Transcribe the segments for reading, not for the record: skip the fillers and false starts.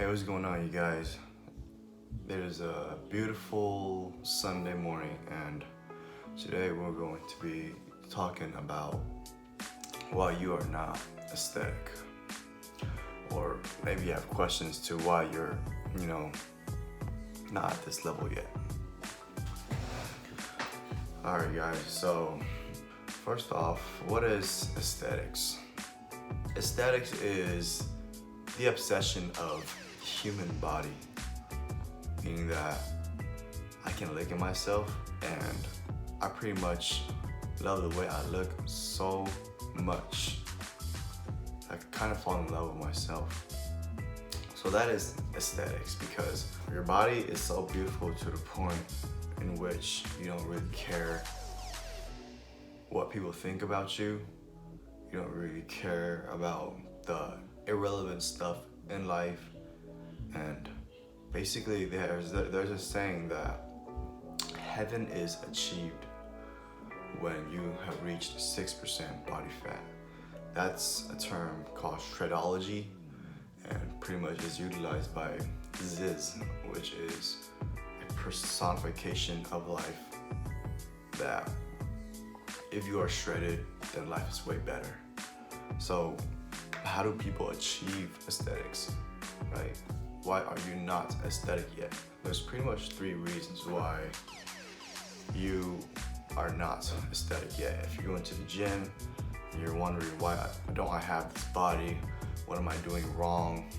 Hey, what's going on, you guys? It is a beautiful Sunday morning, and today we're going to be talking about why you are not aesthetic. Or maybe you have questions to why you're, not at this level yet. Alright, guys, so first off, what is aesthetics? Aesthetics is the obsession of the human body, meaning that I can look at myself and I pretty much love the way I look so much. I kind of fall in love with myself. So that is aesthetics, because your body is so beautiful to the point in which you don't really care what people think about you. You don't really care about the irrelevant stuff in life. And basically there's a saying that heaven is achieved when you have reached 6% body fat. That's a term called shredology, and pretty much is utilized by Ziz, which is a personification of life, that if you are shredded, then life is way better. So how do people achieve aesthetics, right? Why are you not aesthetic yet? There's pretty much 3 reasons why you are not aesthetic yet. If you're going to the gym and you're wondering, why don't I have this body? What am I doing wrong?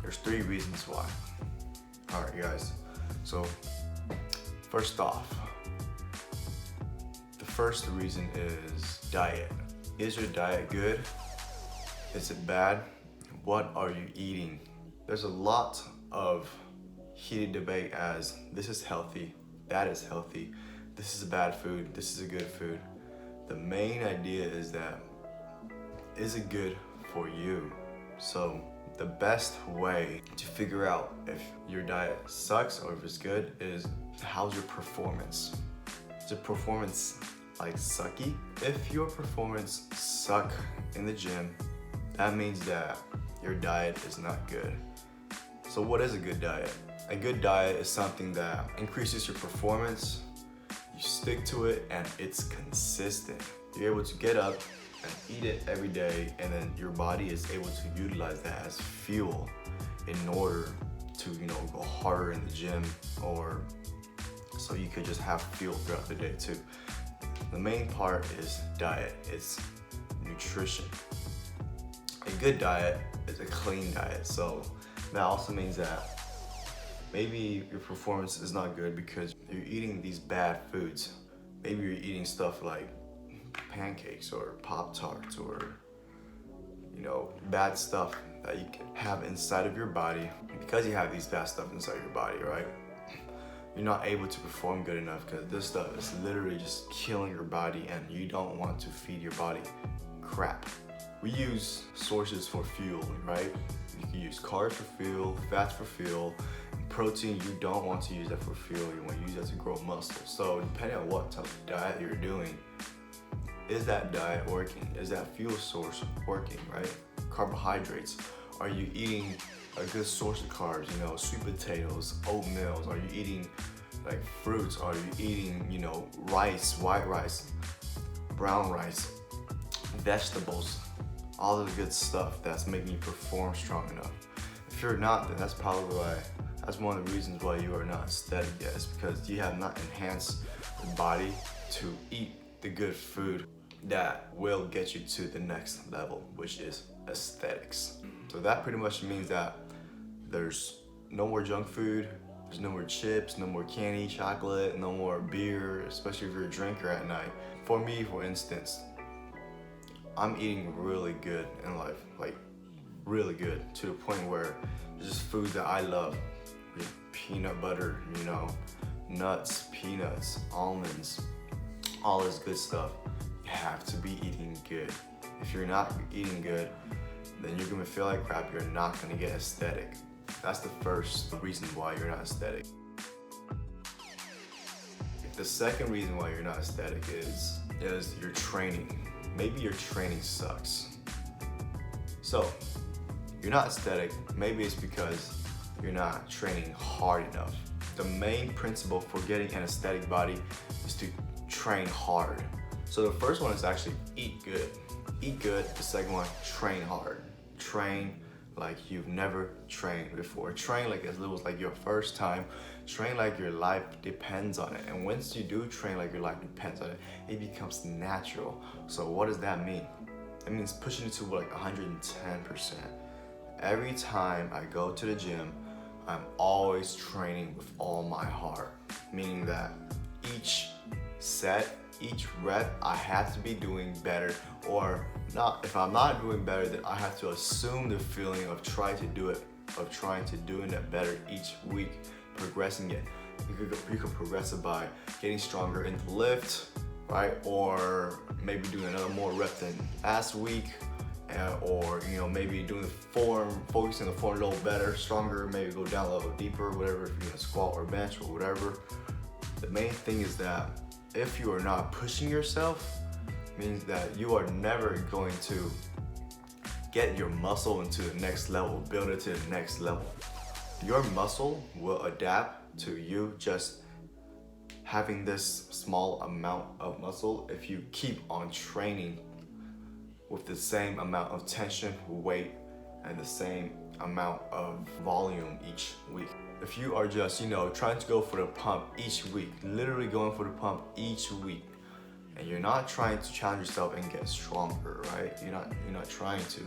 There's 3 reasons why. All right, guys. So first off, the first reason is diet. Is your diet good? Is it bad? What are you eating? There's a lot of heated debate as this is healthy, that is healthy, this is a bad food, this is a good food. The main idea is that, is it good for you? So the best way to figure out if your diet sucks or if it's good is, how's your performance? Is your performance like sucky? If your performance suck in the gym, that means that your diet is not good. So what is a good diet? A good diet is something that increases your performance, you stick to it, and it's consistent. You're able to get up and eat it every day, and then your body is able to utilize that as fuel in order to, go harder in the gym, or so you could just have fuel throughout the day too. The main part is diet, it's nutrition. A good diet is a clean diet, so that also means that maybe your performance is not good because you're eating these bad foods. Maybe you're eating stuff like pancakes or Pop-Tarts, or bad stuff that you can have inside of your body. Because you have these bad stuff inside your body, right? You're not able to perform good enough because this stuff is literally just killing your body, and you don't want to feed your body crap. We use sources for fuel, right? You can use carbs for fuel, fats for fuel, and protein. You don't want to use that for fuel. You want to use that to grow muscle. So depending on what type of diet you're doing, is that diet working? Is that fuel source working, right? Carbohydrates. Are you eating a good source of carbs? Sweet potatoes, oatmeal. Are you eating like fruits? Are you eating, rice, white rice, brown rice, vegetables? All of the good stuff that's making you perform strong enough. If you're not, then that's one of the reasons why you are not aesthetic yet. It's because you have not enhanced your body to eat the good food that will get you to the next level, which is aesthetics. So that pretty much means that there's no more junk food, there's no more chips, no more candy, chocolate, no more beer, especially if you're a drinker at night. For me, for instance, I'm eating really good in life, like really good, to the point where there's just foods that I love. Peanut butter, nuts, peanuts, almonds, all this good stuff. You have to be eating good. If you're not eating good, then you're gonna feel like crap, you're not gonna get aesthetic. That's the first reason why you're not aesthetic. The second reason why you're not aesthetic is your training. Maybe your training sucks. So you're not aesthetic, maybe it's because you're not training hard enough. The main principle for getting an aesthetic body is to train hard. So the first one is actually eat good. Eat good. The second one, train hard. Train like you've never trained before. Train like as little as like your first time. Train like your life depends on it. And once you do train like your life depends on it, it becomes natural. So what does that mean? It means pushing it to like 110%. Every time I go to the gym, I'm always training with all my heart. Meaning that each set, each rep, I have to be doing better, or not. If I'm not doing better, then I have to assume the feeling of trying to do it better each week, progressing it. You could progress it by getting stronger in the lift, right? Or maybe doing another more rep than last week, or maybe doing the form, focusing on the form a little better, stronger, maybe go down a little deeper, whatever, if you're gonna squat or bench or whatever. The main thing is that if you are not pushing yourself, means that you are never going to get your muscle into the next level, build it to the next level. Your muscle will adapt to you just having this small amount of muscle if you keep on training with the same amount of tension, weight, and the same amount of volume each week. If you are just, trying to go for the pump each week, literally going for the pump each week, and you're not trying to challenge yourself and get stronger, right? You're not trying to.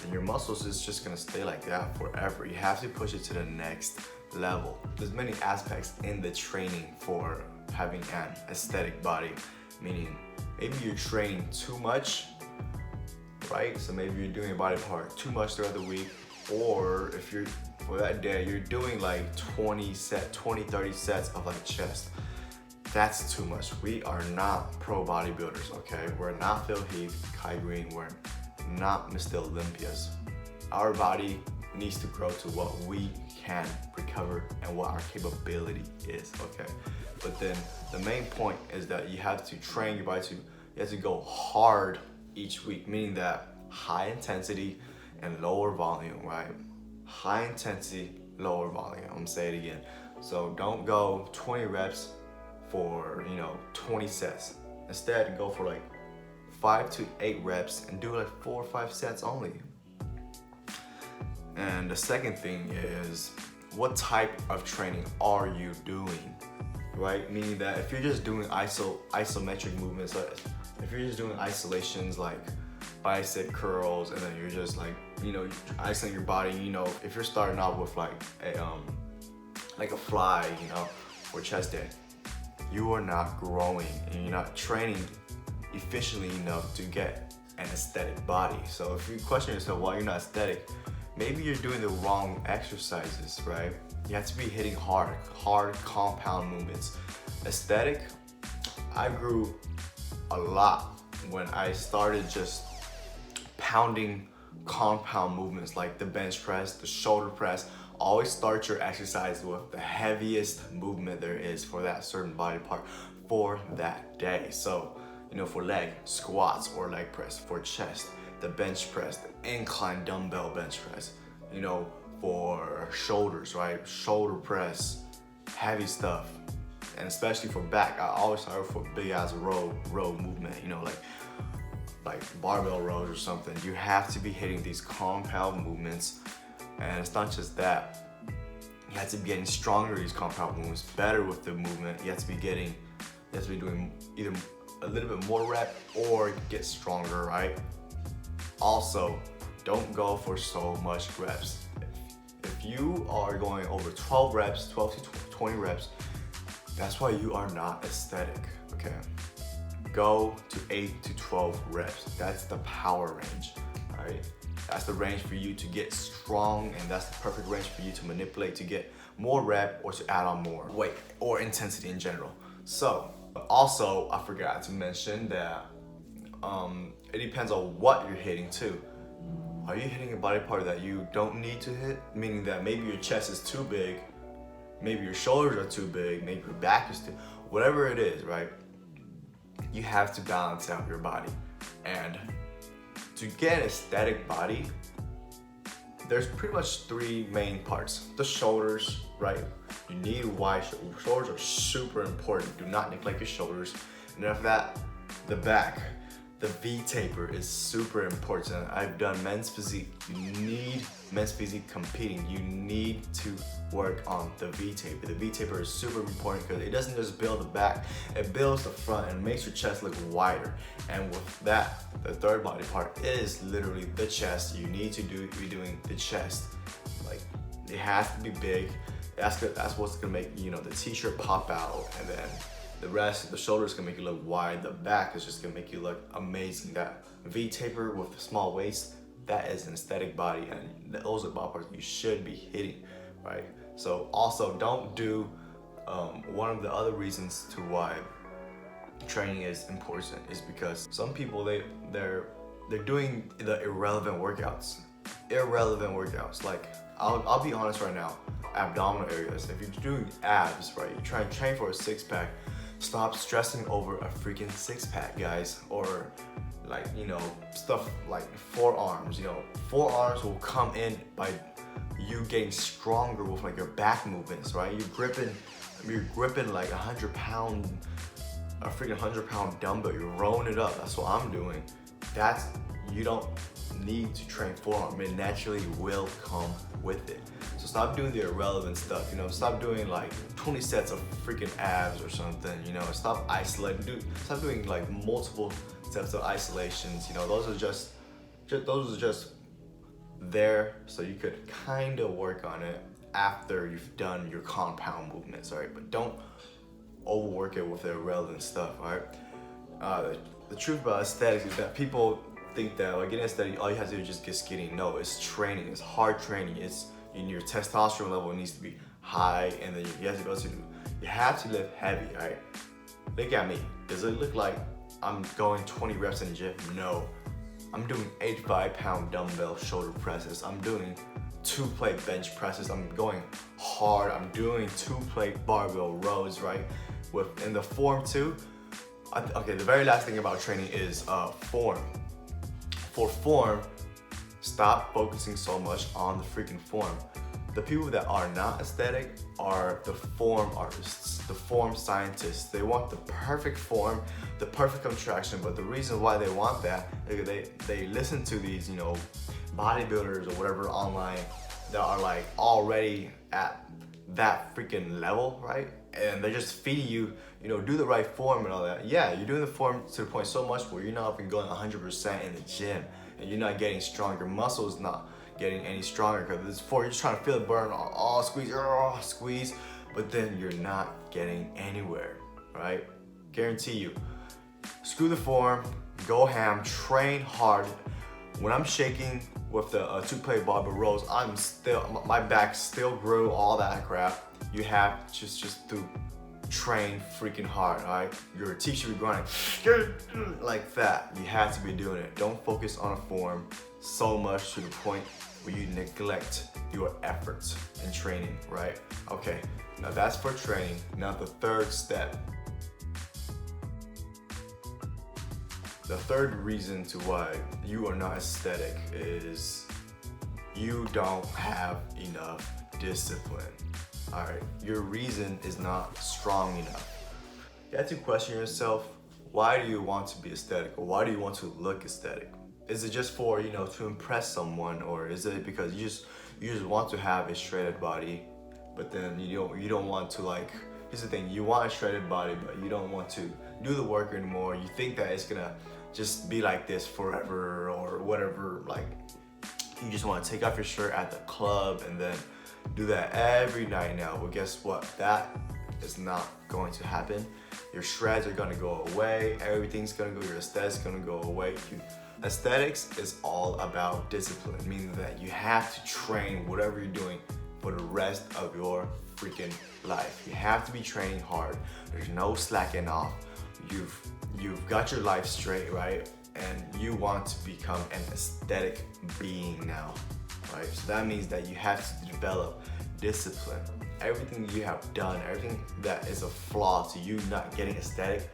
And your muscles is just gonna stay like that forever. You have to push it to the next level. There's many aspects in the training for having an aesthetic body, meaning maybe you're training too much, right? So maybe you're doing a body part too much throughout the week, or if you're, for that day, you're doing like 20, 30 sets of like chest. That's too much. We are not pro bodybuilders, okay? We're not Phil Heath, Kai Green, we're not Mr. Olympias. Our body needs to grow to what we can recover and what our capability is, okay? But then the main point is that you have to train your body you have to go hard each week, meaning that high intensity and lower volume, right? High intensity, lower volume. I'm gonna say it again. So don't go 20 reps for 20 sets. Instead, go for like 5 to 8 reps and do like 4 or 5 sets only. And the second thing is, what type of training are you doing, right? Meaning that if you're just doing isometric movements, if you're just doing isolations like bicep curls, and then you're just like, isolating your body, if you're starting off with like a fly, or chest day, you are not growing and you're not training efficiently enough to get an aesthetic body. So if you question yourself why you're not aesthetic, maybe you're doing the wrong exercises, right? You have to be hitting hard compound movements. Aesthetic, I grew a lot when I started just pounding compound movements like the bench press, the shoulder press. Always start your exercise with the heaviest movement there is for that certain body part for that day. So, for leg, squats or leg press. For chest, the bench press, the incline dumbbell bench press. For shoulders, right? Shoulder press, heavy stuff. And especially for back, I always start for big ass row movement, like barbell rows or something. You have to be hitting these compound movements. And it's not just that. You have to be getting stronger these compound movements, better with the movement. You have to be doing either a little bit more rep or get stronger, right? Also, don't go for so much reps. If you are going over 12 to 20 reps, that's why you are not aesthetic, okay? Go to 8 to 12 reps. That's the power range, all right? That's the range for you to get strong, and that's the perfect range for you to manipulate to get more rep or to add on more weight or intensity in general. So, also, I forgot to mention that it depends on what you're hitting too. Are you hitting a body part that you don't need to hit? Meaning that maybe your chest is too big, maybe your shoulders are too big, maybe your back is too, whatever it is, right? You have to balance out your body. And to get an aesthetic body, there's pretty much three main parts. The shoulders, right? You need wide shoulders. Shoulders are super important. Do not neglect your shoulders. And after that, the back. The V taper is super important. I've done men's physique. You need men's physique competing. You need to work on the V taper. The V taper is super important because it doesn't just build the back, it builds the front and makes your chest look wider. And with that, the third body part is literally the chest. You need to be doing the chest. Like, it has to be big. That's what's gonna make, you know, the t-shirt pop out, and then the rest, the shoulders can make you look wide. The back is just gonna make you look amazing. That V taper with the small waist, that is an aesthetic body, and those are body parts you should be hitting, right? So also don't do, one of the other reasons to why training is important is because some people, they're doing the irrelevant workouts. Like, I'll be honest right now, abdominal areas. If you're doing abs, right, you're trying to train for a six-pack, stop stressing over a freaking six-pack, guys. Or like, you know, stuff like forearms. You know, forearms will come in by you getting stronger with like your back movements, right? You're gripping like a 100-pound dumbbell. You're rolling it up. That's what I'm doing. You don't need to train forearm. It naturally will come with it. So stop doing the irrelevant stuff, you know, stop doing like 20 sets of freaking abs or something, you know, stop doing like multiple sets of isolations, you know, those are just there so you could kind of work on it after you've done your compound movements, right? But don't overwork it with the irrelevant stuff, all right? The truth about aesthetics is that people think that like getting aesthetic, all you have to do is just get skinny. No, it's training, it's hard training, your testosterone level needs to be high, and then you have to lift heavy, right? Look at me. Does it look like I'm going 20 reps in the gym? No. I'm doing 85-pound dumbbell shoulder presses. I'm doing 2-plate bench presses. I'm going hard. I'm doing 2-plate barbell rows, right? In the form too. Okay, the very last thing about training is form. For form, stop focusing so much on the freaking form. The people that are not aesthetic are the form artists, the form scientists. They want the perfect form, the perfect contraction, but the reason why they want that, they listen to these, you know, bodybuilders or whatever online that are like already at that freaking level, right? And they're just feeding you, you know, do the right form and all that. Yeah, you're doing the form to the point so much where you're not even going 100% in the gym, and you're not getting stronger. Muscle is not getting any stronger because it's for you're just trying to feel the burn, squeeze, but then you're not getting anywhere, right? Guarantee you. Screw the form, go ham, train hard. When I'm shaking with the 2-plate barbell rows, my back still grew, all that crap. You have just to train freaking hard, all right? Your teeth should be grinding like that. You have to be doing it. Don't focus on a form so much to the point where you neglect your efforts in training, right? Okay, now that's for training. Now the third step. The third reason to why you are not aesthetic is you don't have enough discipline. All right, your reason is not strong enough. You have to question yourself, why do you want to be aesthetic, or why do you want to look aesthetic? Is it just for, you know, to impress someone, or is it because you just want to have a shredded body, but then you don't want to, like, here's the thing, you want a shredded body, but you don't want to do the work anymore. You think that it's gonna just be like this forever or whatever. Like, you just want to take off your shirt at the club and then do that every night now. Well, guess what? That is not going to happen. Your shreds are gonna go away. Everything's gonna go, your aesthetics gonna go away. Aesthetics is all about discipline, meaning that you have to train whatever you're doing for the rest of your freaking life. You have to be training hard. There's no slacking off. You've got your life straight, right? And you want to become an aesthetic being now, right? So that means that you have to develop discipline. Everything you have done, everything that is a flaw to you not getting aesthetic,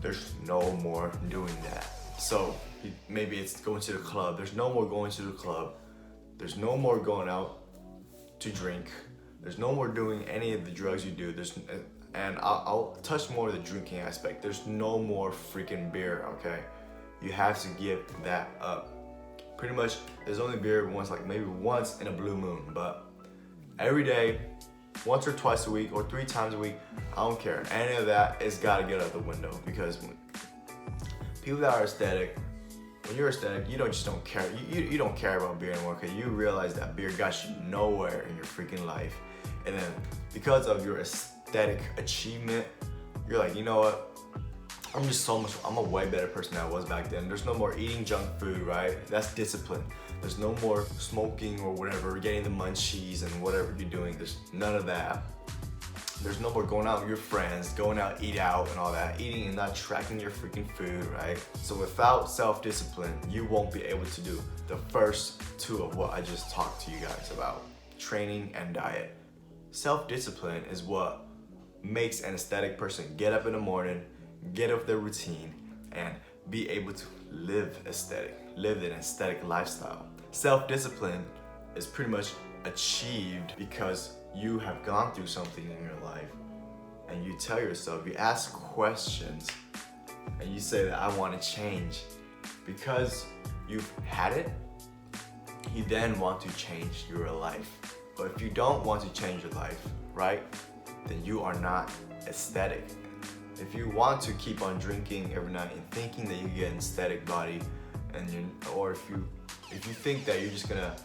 there's no more doing that. So maybe it's going to the club. There's no more going to the club. There's no more going out to drink. There's no more doing any of the drugs you do. And I'll touch more of the drinking aspect. There's no more freaking beer, okay? You have to give that up. Pretty much, there's only beer once, like maybe once in a blue moon, but every day, once or twice a week or 3 times a week, I don't care. Any of that is gotta get out the window, because people that are aesthetic, when you're aesthetic, you don't care. You don't care about beer anymore, because you realize that beer got you nowhere in your freaking life. And then because of your aesthetic achievement, you're like, you know what? I'm a way better person than I was back then. There's no more eating junk food, right? That's discipline. There's no more smoking or whatever, getting the munchies and whatever you're doing. There's none of that. There's no more going out with your friends, going out, eat out and all that, eating and not tracking your freaking food, right? So without self-discipline, you won't be able to do the first 2 of what I just talked to you guys about, training and diet. Self-discipline is what makes an aesthetic person get up in the morning, get off their routine, and be able to live an aesthetic lifestyle. Self-discipline is pretty much achieved because you have gone through something in your life and you tell yourself, you ask questions and you say that I want to change. Because you've had it, you then want to change your life. But if you don't want to change your life, right, then you are not aesthetic. If you want to keep on drinking every night and thinking that you get an aesthetic body, or if you think that you're just gonna,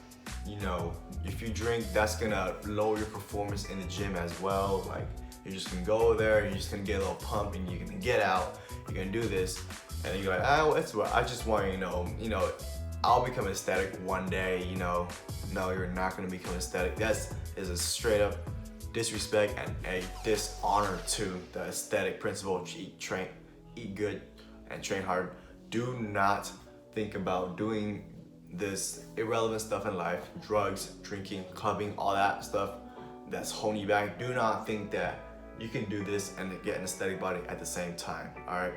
if you drink, that's gonna lower your performance in the gym as well. Like, you're just gonna go there, you're just gonna get a little pump, and you're gonna get out, you're gonna do this, and then you're like, oh, it's what I just want you, I'll become aesthetic one day, No, you're not gonna become aesthetic. That is a straight up disrespect and a dishonor to the aesthetic principle of eat good and train hard. Do not think about doing this irrelevant stuff in life, drugs, drinking, clubbing, all that stuff that's holding you back. Do not think that you can do this and get an aesthetic body at the same time, all right?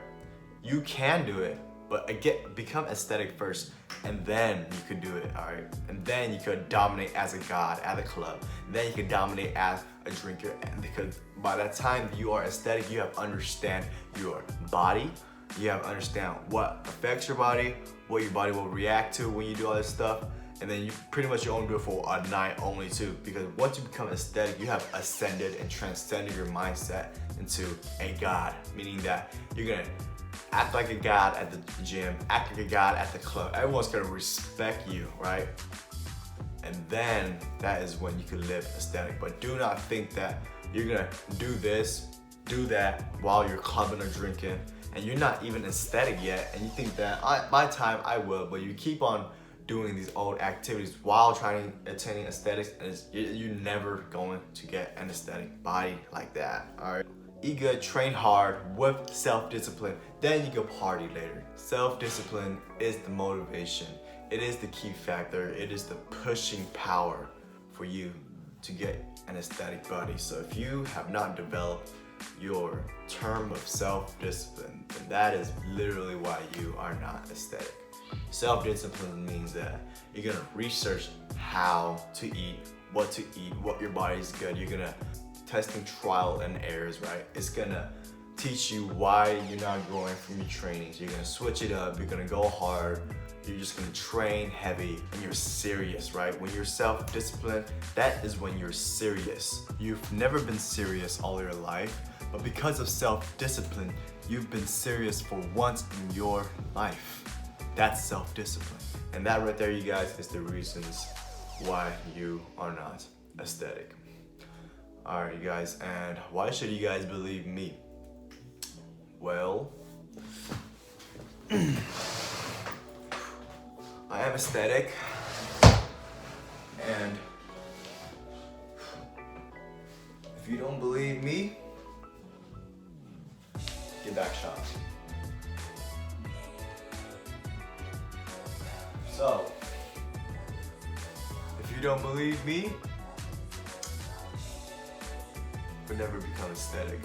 You can do it, but become aesthetic first, and then you could do it, all right? And then you could dominate as a god at a club. Then you could dominate as a drinker, and because by that time you are aesthetic, you have understand your body, you have understand what affects your body, what your body will react to when you do all this stuff, and then you pretty much only do it for a night only too, because once you become aesthetic, you have ascended and transcended your mindset into a god, meaning that you're gonna act like a god at the gym, act like a god at the club. Everyone's gonna respect you, right? And then that is when you can live aesthetic. But do not think that you're gonna do this, do that while you're clubbing or drinking, and you're not even aesthetic yet, and you think that by time I will, but you keep on doing these old activities while attaining aesthetics, and you're never going to get an aesthetic body like that, all right? Eat good, train hard with self-discipline, then you go party later. Self-discipline is the motivation. It is the key factor. It is the pushing power for you to get an aesthetic body. So if you have not developed your term of self-discipline, then that is literally why you are not aesthetic. Self-discipline means that you're gonna research how to eat, what your body is good. You're gonna testing trial and errors, right? It's gonna teach you why you're not growing from your training. So you're gonna switch it up, you're gonna go hard, you're just gonna train heavy, and you're serious, right? When you're self-disciplined, that is when you're serious. You've never been serious all your life, but because of self-discipline, you've been serious for once in your life. That's self-discipline. And that right there, you guys, is the reasons why you are not aesthetic. All right, you guys, and why should you guys believe me? Well, I am aesthetic, and if you don't believe me, get back shot. So, if you don't believe me, you'll never become aesthetic.